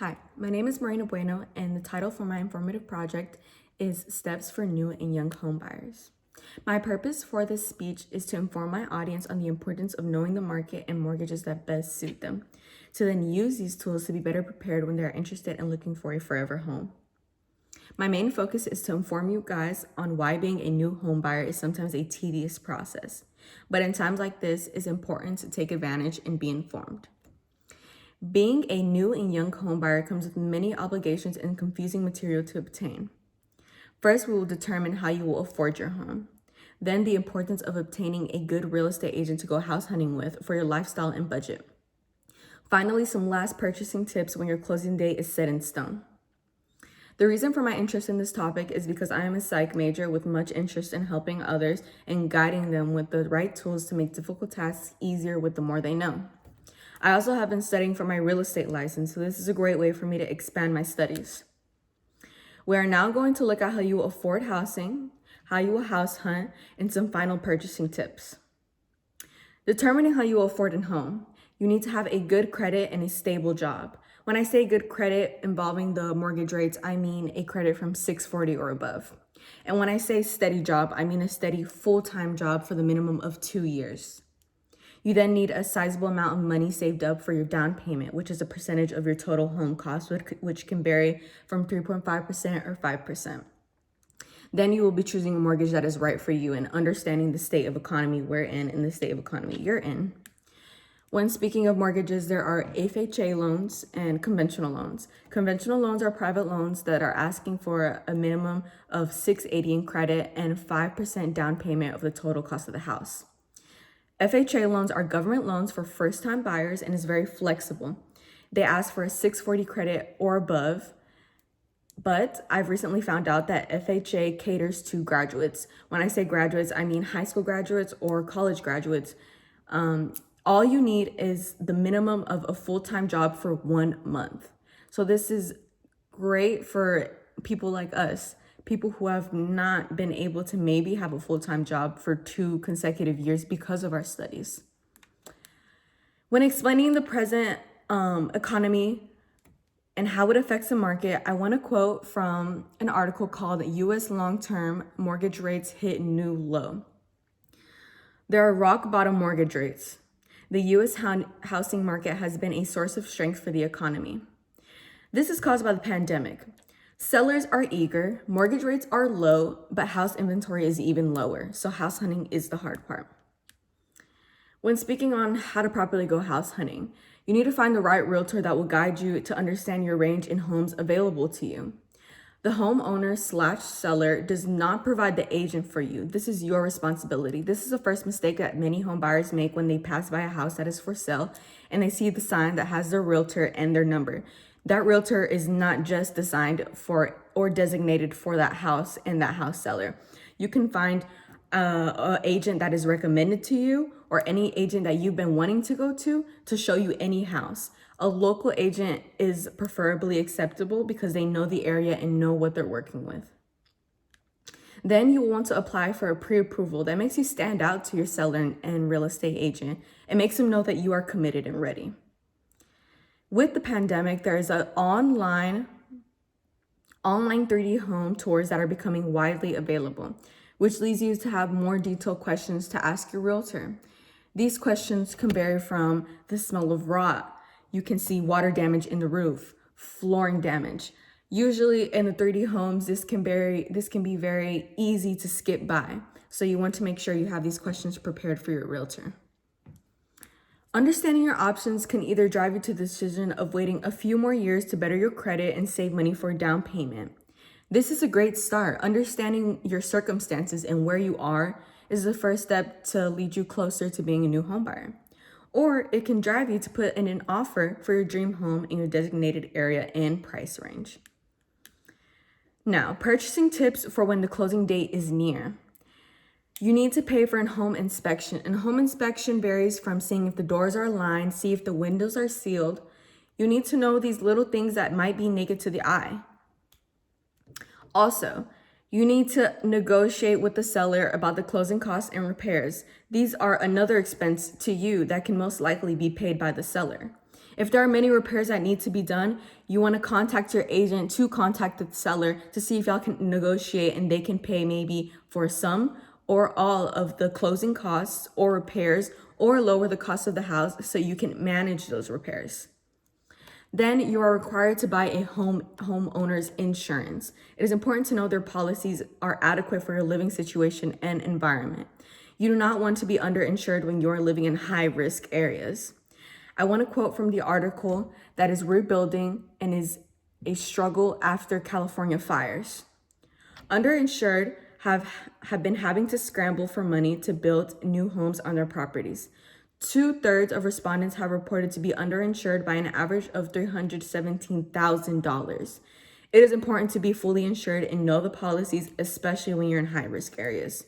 Hi, my name is Marina Bueno, and the title for my informative project is Steps for New and Young Homebuyers. My purpose for this speech is to inform my audience on the importance of knowing the market and mortgages that best suit them, to then use these tools to be better prepared when they're interested in looking for a forever home. My main focus is to inform you guys on why being a new homebuyer is sometimes a tedious process, but in times like this, it's important to take advantage and be informed. Being a new and young homebuyer comes with many obligations and confusing material to obtain. First, we will determine how you will afford your home. Then, the importance of obtaining a good real estate agent to go house hunting with for your lifestyle and budget. Finally, some last purchasing tips when your closing date is set in stone. The reason for my interest in this topic is because I am a psych major with much interest in helping others and guiding them with the right tools to make difficult tasks easier with the more they know. I also have been studying for my real estate license, so this is a great way for me to expand my studies. We are now going to look at how you will afford housing, how you will house hunt, and some final purchasing tips. Determining how you will afford a home. You need to have a good credit and a stable job. When I say good credit involving the mortgage rates, I mean a credit from 640 or above. And when I say steady job, I mean a steady full-time job for the minimum of 2 years. You then need a sizable amount of money saved up for your down payment, which is a percentage of your total home cost, which can vary from 3.5% or 5%. Then you will be choosing a mortgage that is right for you and understanding the state of economy we're in and the state of economy you're in. When speaking of mortgages, there are FHA loans and conventional loans. Conventional loans are private loans that are asking for a minimum of 680 in credit and 5% down payment of the total cost of the house. FHA loans are government loans for first-time buyers and is very flexible. They ask for a 640 credit or above, but I've recently found out that FHA caters to graduates. When I say graduates, I mean high school graduates or college graduates. All you need is the minimum of a full-time job for 1 month. So this is great for people like us, people who have not been able to maybe have a full-time job for 2 consecutive years because of our studies. When explaining the present economy and how it affects the market, I want to quote from an article called U.S. Long-Term Mortgage Rates Hit New Low. There are rock bottom mortgage rates. The U.S. housing market has been a source of strength for the economy. This is caused by the pandemic. Sellers are eager, mortgage rates are low, but house inventory is even lower, so house hunting is the hard part. When speaking on how to properly go house hunting, you need to find the right realtor that will guide you to understand your range in homes available to you. The homeowner/seller does not provide the agent for you. This is your responsibility. This is the first mistake that many home buyers make when they pass by a house that is for sale and they see the sign that has their realtor and their number. That realtor is not just designed for or designated for that house and that house seller. You can find an agent that is recommended to you or any agent that you've been wanting to go to show you any house. A local agent is preferably acceptable because they know the area and know what they're working with. Then you will want to apply for a pre-approval that makes you stand out to your seller and real estate agent. It makes them know that you are committed and ready. With the pandemic, there is an online 3D home tours that are becoming widely available, which leads you to have more detailed questions to ask your realtor. These questions can vary from the smell of rot. You can see water damage in the roof, flooring damage. Usually in the 3D homes, this can be very easy to skip by. So you want to make sure you have these questions prepared for your realtor. Understanding your options can either drive you to the decision of waiting a few more years to better your credit and save money for a down payment. This is a great start. Understanding your circumstances and where you are is the first step to lead you closer to being a new homebuyer. Or it can drive you to put in an offer for your dream home in your designated area and price range. Now, purchasing tips for when the closing date is near. You need to pay for a home inspection. And home inspection varies from seeing if the doors are lined, see if the windows are sealed. You need to know these little things that might be naked to the eye. Also, you need to negotiate with the seller about the closing costs and repairs. These are another expense to you that can most likely be paid by the seller. If there are many repairs that need to be done, you want to contact your agent to contact the seller to see if y'all can negotiate and they can pay maybe for some or all of the closing costs or repairs, or lower the cost of the house so you can manage those repairs. Then you are required to buy a homeowner's insurance. It is important to know their policies are adequate for your living situation and environment. You do not want to be underinsured when you're living in high-risk areas. I want to quote from the article that is rebuilding and is a struggle after California fires. Underinsured have been having to scramble for money to build new homes on their properties. 2/3 of respondents have reported to be underinsured by an average of $317,000. It is important to be fully insured and know the policies, especially when you're in high-risk areas.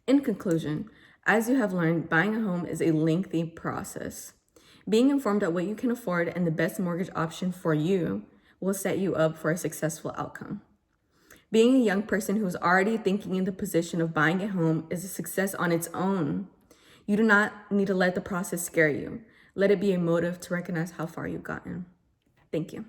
In conclusion, as you have learned, buying a home is a lengthy process. Being informed of what you can afford and the best mortgage option for you will set you up for a successful outcome. Being a young person who's already thinking in the position of buying a home is a success on its own. You do not need to let the process scare you. Let it be a motive to recognize how far you've gotten. Thank you.